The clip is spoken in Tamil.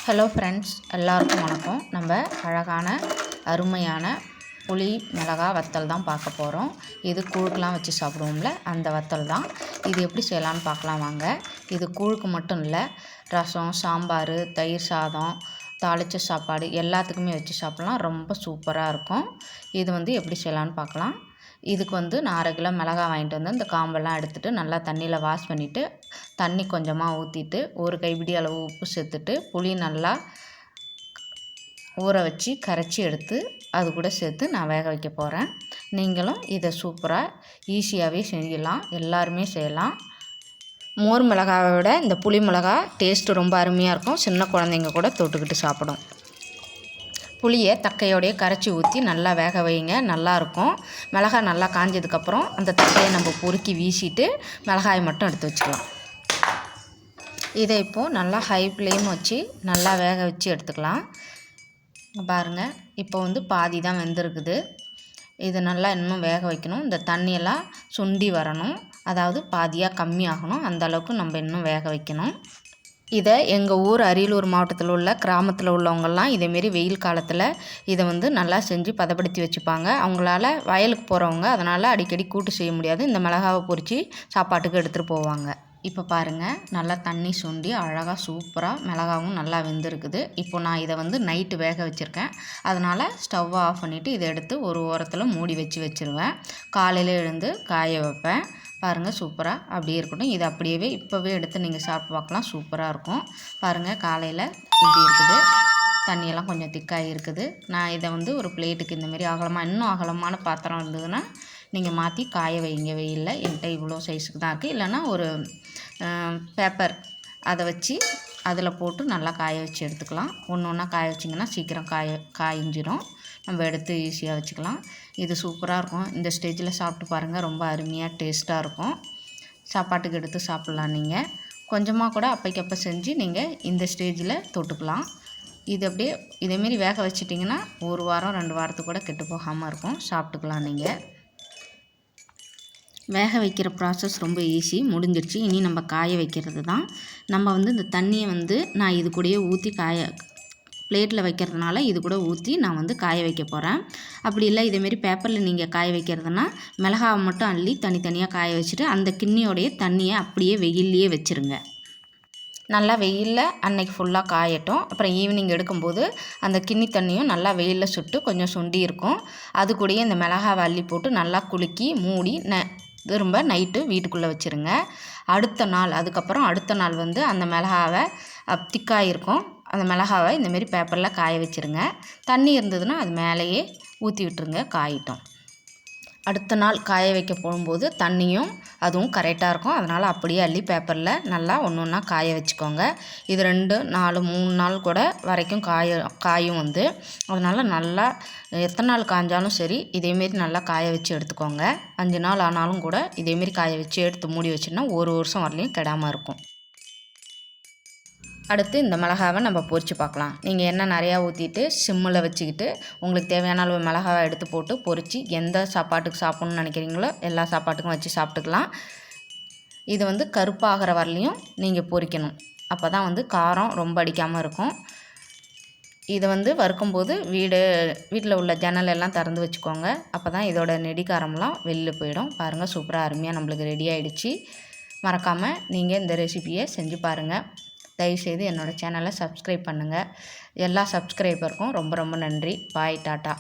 ஹலோ ஃப்ரெண்ட்ஸ், எல்லாருக்கும் வணக்கம். நம்ம அழகான அருமையான புளி மிளகாய் வத்தல் தான் பார்க்க போகிறோம். இது கூழுக்கெலாம் வச்சு சாப்பிடுவோம்ல, அந்த வத்தல் தான். இது எப்படி செய்யலான்னு பார்க்கலாம் வாங்க. இது கூழுக்கு மட்டும் இல்லை, ரசம், சாம்பார், தயிர் சாதம், தாளித்த சாப்பாடு எல்லாத்துக்குமே வச்சு சாப்பிட்லாம். ரொம்ப சூப்பராக இருக்கும். இது எப்படி செய்யலான்னு பார்க்கலாம். இதுக்கு நான் 1/2 கிலோ மிளகாய் வாங்கிட்டு வந்து இந்த காம்பெல்லாம் எடுத்துகிட்டு நல்லா தண்ணியில் வாஷ் பண்ணிவிட்டு தண்ணி கொஞ்சமாக ஊற்றிட்டு ஒரு கைப்பிடி அளவு உப்பு சேர்த்துட்டு புளி நல்லா ஊற வச்சு கரைச்சி எடுத்து அது கூட சேர்த்து நான் வேக வைக்க போகிறேன். நீங்களும் இதை சூப்பராக ஈஸியாகவே செய்யலாம், எல்லாருமே செய்யலாம். மோர் மிளகாவை விட இந்த புளி மிளகாய் டேஸ்ட்டு ரொம்ப அருமையாக இருக்கும். சின்ன குழந்தைங்க கூட தொட்டுக்கிட்டு சாப்பிடும். புளியை தக்கையோடையே கரைச்சி ஊற்றி நல்லா வேக வைங்க, நல்லாயிருக்கும். மிளகாய் நல்லா காஞ்சதுக்கப்புறம் அந்த தக்கையை நம்ம பொறுக்கி வீசிட்டு மிளகாயை மட்டும் எடுத்து வச்சுக்கலாம். இதை இப்போது நல்லா ஹை ஃப்ளேம் வச்சு நல்லா வேக வச்சு எடுத்துக்கலாம். பாருங்கள், இப்போ பாதி தான் வெந்திருக்குது. இது நல்லா இன்னும் வேக வைக்கணும். இந்த தண்ணியெல்லாம் சுண்டி வரணும், அதாவது பாதியாக கம்மியாகணும். அந்தளவுக்கு நம்ம இன்னும் வேக வைக்கணும். இதை எங்கள் ஊர் அரியலூர் மாவட்டத்தில் உள்ள கிராமத்தில் உள்ளவங்கள்லாம் இதேமாரி வெயில் காலத்தில் இதை நல்லா செஞ்சு பதப்படுத்தி வச்சுப்பாங்க. அவங்களால வயலுக்கு போகிறவங்க அதனால் அடிக்கடி கூட்டு செய்ய முடியாது. இந்த மிளகாவை பொரித்து சாப்பாட்டுக்கு எடுத்துகிட்டு போவாங்க. இப்போ பாருங்கள், நல்லா தண்ணி சுண்டி அழகாக சூப்பராக மிளகாவும் நல்லா வெந்திருக்குது. இப்போ நான் இதை நைட்டு வேக வச்சுருக்கேன். அதனால் ஸ்டவ்வை ஆஃப் பண்ணிவிட்டு இதை எடுத்து ஒரு ஓரத்தில் மூடி வச்சுருவேன். காலையில் எழுந்து காய வைப்பேன். பாருங்கள், சூப்பராக அப்படியே இருக்கட்டும். இது அப்படியே இப்போவே எடுத்து நீங்கள் சாப்பிட்டு பார்க்கலாம், சூப்பராக இருக்கும். பாருங்கள், காலையில் இப்படி இருக்குது. தண்ணியெல்லாம் கொஞ்சம் திக்காகி இருக்குது. நான் இதை ஒரு பிளேட்டுக்கு இந்தமாரி அகலமாக, இன்னும் அகலமான பாத்திரம் இருந்ததுன்னா நீங்கள் மாற்றி காய வைங்க வெயிலில். என்கிட்ட இவ்வளோ சைஸுக்கு தான் இருக்குது. இல்லைன்னா ஒரு பேப்பர் அதை வச்சு அதில் போட்டு நல்லா காய வச்சு எடுத்துக்கலாம். ஒன்று ஒன்றா காய வச்சிங்கன்னா சீக்கிரம் காய்ஞ்சிரும். நம்ம எடுத்து ஈஸியாக வச்சுக்கலாம். இது சூப்பராக இருக்கும். இந்த ஸ்டேஜில் சாப்பிட்டு பாருங்கள், ரொம்ப அருமையாக டேஸ்ட்டாக இருக்கும். சாப்பாட்டுக்கு எடுத்து சாப்பிட்லாம். நீங்கள் கொஞ்சமாக கூட அப்பைக்கப்போ செஞ்சு நீங்கள் இந்த ஸ்டேஜில் தொட்டுக்கலாம். இது அப்படியே இதேமாரி வேக வச்சிட்டிங்கன்னா 1 வாரம் 2 வாரத்துக்கு கூட கெட்டு போகாமல் இருக்கும். சாப்பிட்டுக்கலாம். நீங்கள் வேக வைக்கிற ப்ராசஸ் ரொம்ப ஈஸி, முடிஞ்சிடுச்சு. இனி நம்ம காய வைக்கிறது தான். நம்ம இந்த தண்ணியை நான் இது கூடயே ஊற்றி பிளேட்டில் வைக்கிறதுனால இது கூட ஊற்றி நான் காய வைக்க போகிறேன். அப்படி இல்லை இதேமாரி பேப்பரில் நீங்கள் காய வைக்கிறதுனா மிளகாவை மட்டும் அள்ளி தனித்தனியாக காய வச்சுட்டு அந்த கிண்ணியோடைய தண்ணியை அப்படியே வெயில்லையே வச்சுருங்க. நல்லா வெயிலில் அன்னைக்கு ஃபுல்லாக காயட்டும். அப்புறம் ஈவினிங் எடுக்கும்போது அந்த கிண்ணி தண்ணியும் நல்லா வெயிலில் சுட்டு கொஞ்சம் சுண்டி இருக்கும். அது கூடயே இந்த மிளகாவை அள்ளி போட்டு நல்லா குலுக்கி மூடி திரும்ப நைட்டு வீட்டுக்குள்ளே வச்சுருங்க. அதுக்கப்புறம் அடுத்த நாள் அந்த மிளகாவை திக்காக இருக்கும். அந்த மிளகாவை இந்தமாரி பேப்பரில் காய வச்சுருங்க. தண்ணி இருந்ததுன்னா அது மேலேயே ஊற்றி விட்டுருங்க, காயிட்டோம். அடுத்த நாள் காய வைக்க போகும்போது தண்ணியும் அதுவும் கரெக்டாக இருக்கும். அதனால் அப்படியே அள்ளி பேப்பரில் நல்லா ஒன்று ஒன்றா காய வச்சுக்கோங்க. இது 2, 4, 3 நாள் கூட வரைக்கும் காயும் அதனால் நல்லா எத்தனை நாள் காய்ஞ்சாலும் சரி இதேமாரி நல்லா காய வச்சு எடுத்துக்கோங்க. 5 நாள் ஆனாலும் கூட இதேமாரி காய வச்சு எடுத்து மூடி வச்சுன்னா 1 வருஷம் வரலையும் கெடாமல் இருக்கும். அடுத்து இந்த மிளகாவை நம்ம பொரித்து பார்க்கலாம். நீங்கள் எண்ணெய் நிறையா ஊற்றிட்டு சிம்மில் வச்சுக்கிட்டு உங்களுக்கு தேவையான அளவு மிளகாவை எடுத்து போட்டு பொரித்து எந்த சாப்பாட்டுக்கு சாப்பிட்ணுன்னு நினைக்கிறீங்களோ எல்லா சாப்பாட்டுக்கும் வச்சு சாப்பிட்டுக்கலாம். இது கருப்பாகிற வரலையும் நீங்கள் பொரிக்கணும். அப்போ தான் காரம் ரொம்ப அடிக்காமல் இருக்கும். இதை வறுக்கும்போது வீட்டில் உள்ள ஜன்னல் எல்லாம் திறந்து வச்சுக்கோங்க. அப்போ தான் இதோட நெடிக்காரம்லாம் வெளியில் போயிடும். பாருங்கள், சூப்பராக அருமையாக நம்மளுக்கு ரெடி ஆகிடுச்சு. மறக்காமல் நீங்கள் இந்த ரெசிபியை செஞ்சு பாருங்கள். தயவுசெய்து என்னோடய சேனலை சப்ஸ்கிரைப் பண்ணுங்கள். எல்லா சப்ஸ்கிரைபருக்கும் ரொம்ப ரொம்ப நன்றி. பாய், டாட்டா.